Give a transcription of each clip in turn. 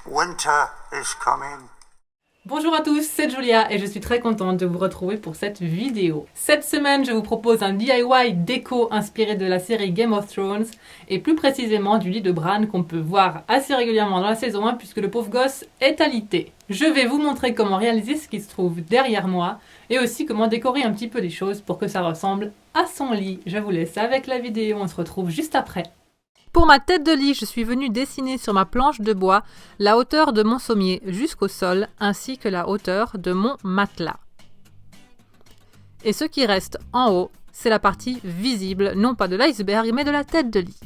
Winter is coming. Bonjour à tous, c'est Julia et je suis très contente de vous retrouver pour cette vidéo. Cette semaine, je vous propose un DIY déco inspiré de la série Game of Thrones et plus précisément du lit de Bran qu'on peut voir assez régulièrement dans la saison 1 puisque le pauvre gosse est alité. Je vais vous montrer comment réaliser ce qui se trouve derrière moi et aussi comment décorer un petit peu les choses pour que ça ressemble à son lit. Je vous laisse avec la vidéo, on se retrouve juste après. Pour ma tête de lit, je suis venue dessiner sur ma planche de bois la hauteur de mon sommier jusqu'au sol ainsi que la hauteur de mon matelas. Et ce qui reste en haut, c'est la partie visible, non pas de l'iceberg, mais de la tête de lit.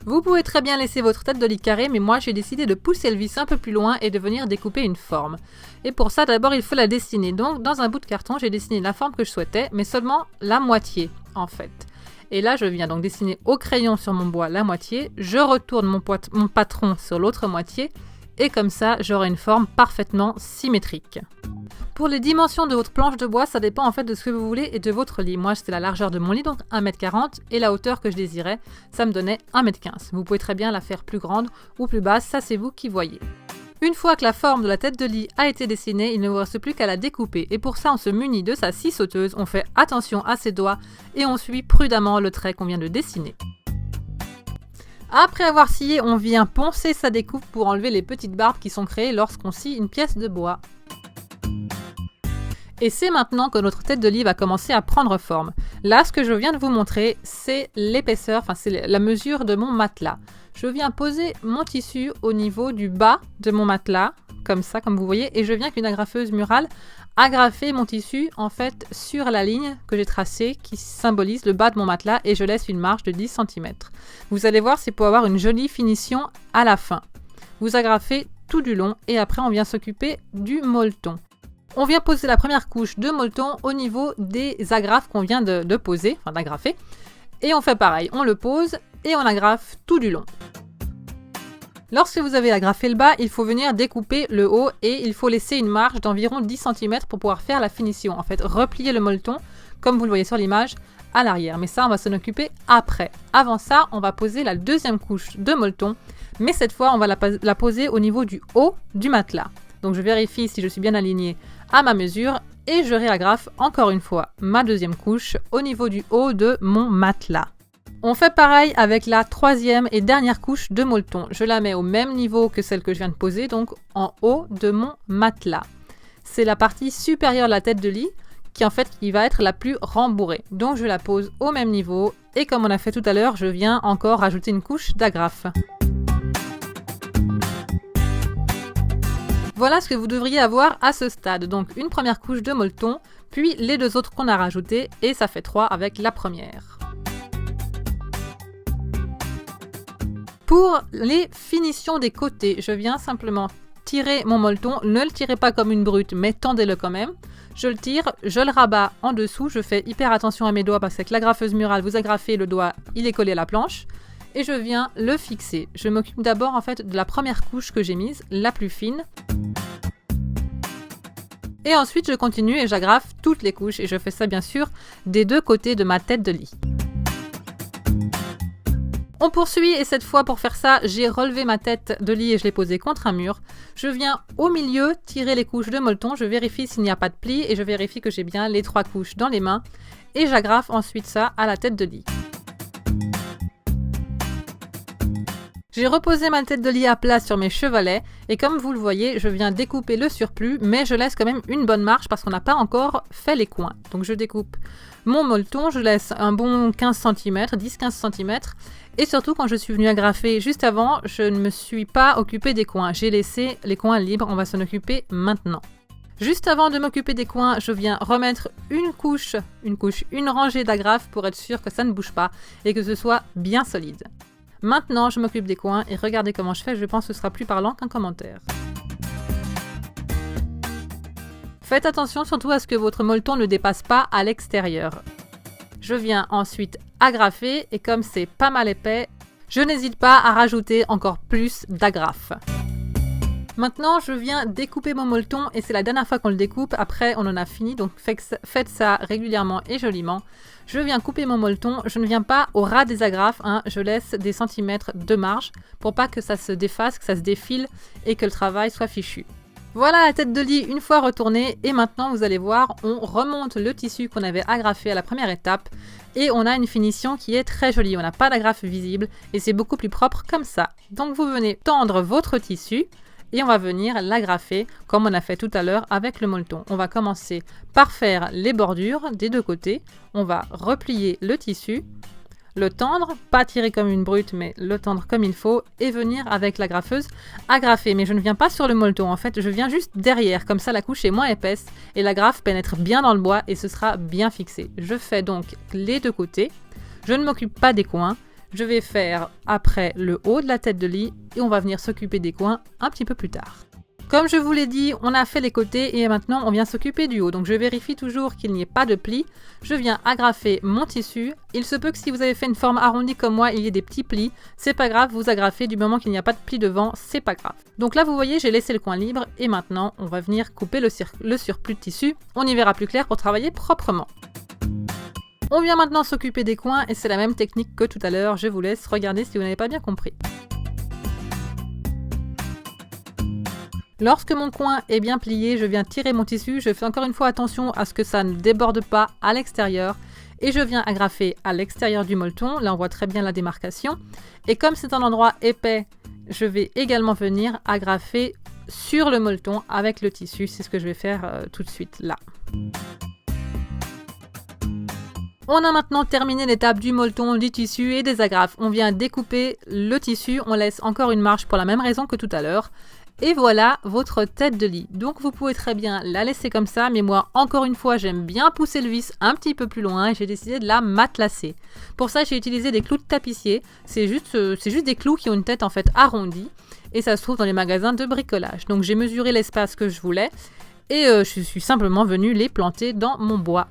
Vous pouvez très bien laisser votre tête de lit carrée, mais moi j'ai décidé de pousser le vis un peu plus loin et de venir découper une forme. Et pour ça, d'abord il faut la dessiner. Donc dans un bout de carton, j'ai dessiné la forme que je souhaitais, mais seulement la moitié en fait. Et là, je viens donc dessiner au crayon sur mon bois la moitié, je retourne mon patron sur l'autre moitié, et comme ça, j'aurai une forme parfaitement symétrique. Pour les dimensions de votre planche de bois, ça dépend en fait de ce que vous voulez et de votre lit. Moi, c'était la largeur de mon lit, donc 1m40, et la hauteur que je désirais, ça me donnait 1m15. Vous pouvez très bien la faire plus grande ou plus basse, ça c'est vous qui voyez. Une fois que la forme de la tête de lit a été dessinée, il ne vous reste plus qu'à la découper. Et pour ça, on se munit de sa scie sauteuse, on fait attention à ses doigts et on suit prudemment le trait qu'on vient de dessiner. Après avoir scié, on vient poncer sa découpe pour enlever les petites barbes qui sont créées lorsqu'on scie une pièce de bois. Et c'est maintenant que notre tête de lit va commencer à prendre forme. Là, ce que je viens de vous montrer, c'est l'épaisseur, enfin c'est la mesure de mon matelas. Je viens poser mon tissu au niveau du bas de mon matelas, comme ça, comme vous voyez, et je viens avec une agrafeuse murale agrafer mon tissu en fait sur la ligne que j'ai tracée qui symbolise le bas de mon matelas et je laisse une marge de 10 cm. Vous allez voir, c'est pour avoir une jolie finition à la fin. Vous agrafez tout du long et après on vient s'occuper du molleton. On vient poser la première couche de molleton au niveau des agrafes qu'on vient de poser, enfin d'agrafer. Et on fait pareil, on le pose et on agrafe tout du long. Lorsque vous avez agrafé le bas, il faut venir découper le haut et il faut laisser une marge d'environ 10 cm pour pouvoir faire la finition. En fait, replier le molleton, comme vous le voyez sur l'image, à l'arrière. Mais ça, on va s'en occuper après. Avant ça, on va poser la deuxième couche de molleton, mais cette fois, on va la poser au niveau du haut du matelas. Donc je vérifie si je suis bien alignée à ma mesure et je réagrafe encore une fois ma deuxième couche au niveau du haut de mon matelas. On fait pareil avec la troisième et dernière couche de molleton. Je la mets au même niveau que celle que je viens de poser, donc en haut de mon matelas. C'est la partie supérieure de la tête de lit qui va être la plus rembourrée. Donc je la pose au même niveau et comme on a fait tout à l'heure, je viens encore rajouter une couche d'agrafe. Voilà ce que vous devriez avoir à ce stade. Donc une première couche de molleton, puis les deux autres qu'on a rajoutées et ça fait 3 avec la première. Pour les finitions des côtés, je viens simplement tirer mon molleton. Ne le tirez pas comme une brute, mais tendez-le quand même. Je le tire, je le rabats en dessous. Je fais hyper attention à mes doigts parce que l'agrafeuse murale, vous agrafez le doigt, il est collé à la planche. Et je viens le fixer. Je m'occupe d'abord en fait de la première couche que j'ai mise, la plus fine. Et ensuite, je continue et j'agrafe toutes les couches. Et je fais ça bien sûr des deux côtés de ma tête de lit. On poursuit et cette fois pour faire ça, j'ai relevé ma tête de lit et je l'ai posée contre un mur. Je viens au milieu tirer les couches de molleton, je vérifie s'il n'y a pas de plis et je vérifie que j'ai bien les 3 couches dans les mains et j'agrafe ensuite ça à la tête de lit. J'ai reposé ma tête de lit à plat sur mes chevalets et comme vous le voyez, je viens découper le surplus mais je laisse quand même une bonne marge parce qu'on n'a pas encore fait les coins. Donc je découpe mon molleton, je laisse un bon 15 cm, 10-15 cm et surtout quand je suis venue agrafer juste avant, je ne me suis pas occupée des coins. J'ai laissé les coins libres, on va s'en occuper maintenant. Juste avant de m'occuper des coins, je viens remettre une rangée d'agrafes pour être sûr que ça ne bouge pas et que ce soit bien solide. Maintenant, je m'occupe des coins et regardez comment je fais, je pense que ce sera plus parlant qu'un commentaire. Faites attention surtout à ce que votre molleton ne dépasse pas à l'extérieur. Je viens ensuite agrafer et comme c'est pas mal épais, je n'hésite pas à rajouter encore plus d'agrafes. Maintenant, je viens découper mon molleton et c'est la dernière fois qu'on le découpe. Après, on en a fini, donc faites ça régulièrement et joliment. Je viens couper mon molleton. Je ne viens pas au ras des agrafes, hein. Je laisse des centimètres de marge pour pas que ça se défasse, que ça se défile et que le travail soit fichu. Voilà la tête de lit une fois retournée et maintenant vous allez voir, on remonte le tissu qu'on avait agrafé à la première étape et on a une finition qui est très jolie. On n'a pas d'agrafe visible et c'est beaucoup plus propre comme ça. Donc vous venez tendre votre tissu et on va venir l'agrafer comme on a fait tout à l'heure avec le molleton. On va commencer par faire les bordures des deux côtés. On va replier le tissu, le tendre, pas tirer comme une brute, mais le tendre comme il faut, et venir avec la graffeuse agrafer. Mais je ne viens pas sur le molleton, en fait, je viens juste derrière, comme ça la couche est moins épaisse, et la grafe pénètre bien dans le bois, et ce sera bien fixé. Je fais donc les deux côtés, je ne m'occupe pas des coins, je vais faire après le haut de la tête de lit, et on va venir s'occuper des coins un petit peu plus tard. Comme je vous l'ai dit, on a fait les côtés et maintenant on vient s'occuper du haut. Donc je vérifie toujours qu'il n'y ait pas de plis. Je viens agrafer mon tissu. Il se peut que si vous avez fait une forme arrondie comme moi, il y ait des petits plis. C'est pas grave, vous agrafez du moment qu'il n'y a pas de plis devant, c'est pas grave. Donc là vous voyez, j'ai laissé le coin libre et maintenant on va venir couper le surplus de tissu. On y verra plus clair pour travailler proprement. On vient maintenant s'occuper des coins et c'est la même technique que tout à l'heure. Je vous laisse regarder si vous n'avez pas bien compris. Lorsque mon coin est bien plié, je viens tirer mon tissu, je fais encore une fois attention à ce que ça ne déborde pas à l'extérieur et je viens agrafer à l'extérieur du molleton, là on voit très bien la démarcation et comme c'est un endroit épais, je vais également venir agrafer sur le molleton avec le tissu, c'est ce que je vais faire tout de suite là. On a maintenant terminé l'étape du molleton, du tissu et des agrafes. On vient découper le tissu, on laisse encore une marge pour la même raison que tout à l'heure. Et voilà votre tête de lit. Donc vous pouvez très bien la laisser comme ça, mais moi encore une fois j'aime bien pousser le vis un petit peu plus loin et j'ai décidé de la matelasser. Pour ça j'ai utilisé des clous de tapissier, c'est juste des clous qui ont une tête en fait arrondie et ça se trouve dans les magasins de bricolage. Donc j'ai mesuré l'espace que je voulais et je suis simplement venue les planter dans mon bois.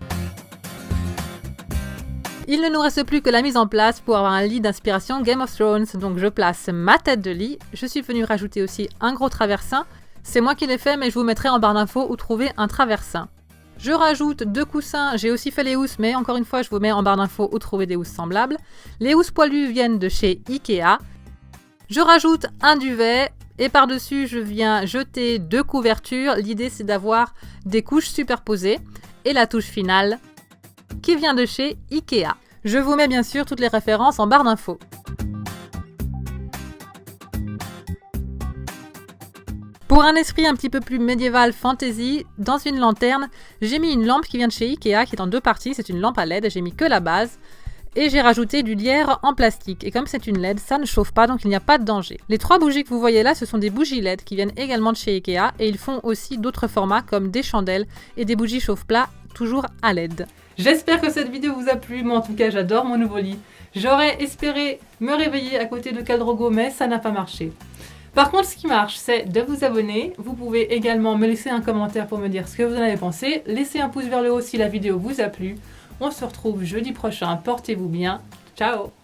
Il ne nous reste plus que la mise en place pour avoir un lit d'inspiration Game of Thrones. Donc je place ma tête de lit. Je suis venue rajouter aussi un gros traversin. C'est moi qui l'ai fait, mais je vous mettrai en barre d'infos où trouver un traversin. Je rajoute 2 coussins. J'ai aussi fait les housses, mais encore une fois, je vous mets en barre d'infos où trouver des housses semblables. Les housses poilues viennent de chez Ikea. Je rajoute un duvet. Et par-dessus, je viens jeter 2 couvertures. L'idée, c'est d'avoir des couches superposées. Et la touche finale, qui vient de chez Ikea. Je vous mets bien sûr toutes les références en barre d'infos. Pour un esprit un petit peu plus médiéval fantasy, dans une lanterne, j'ai mis une lampe qui vient de chez Ikea qui est en 2 parties, c'est une lampe à LED, j'ai mis que la base. Et j'ai rajouté du lierre en plastique. Et comme c'est une LED, ça ne chauffe pas, donc il n'y a pas de danger. Les 3 bougies que vous voyez là, ce sont des bougies LED qui viennent également de chez Ikea. Et ils font aussi d'autres formats comme des chandelles et des bougies chauffe-plat, toujours à LED. J'espère que cette vidéo vous a plu. Moi en tout cas, j'adore mon nouveau lit. J'aurais espéré me réveiller à côté de Khal Drogo, mais ça n'a pas marché. Par contre, ce qui marche, c'est de vous abonner. Vous pouvez également me laisser un commentaire pour me dire ce que vous en avez pensé. Laissez un pouce vers le haut si la vidéo vous a plu. On se retrouve jeudi prochain. Portez-vous bien. Ciao!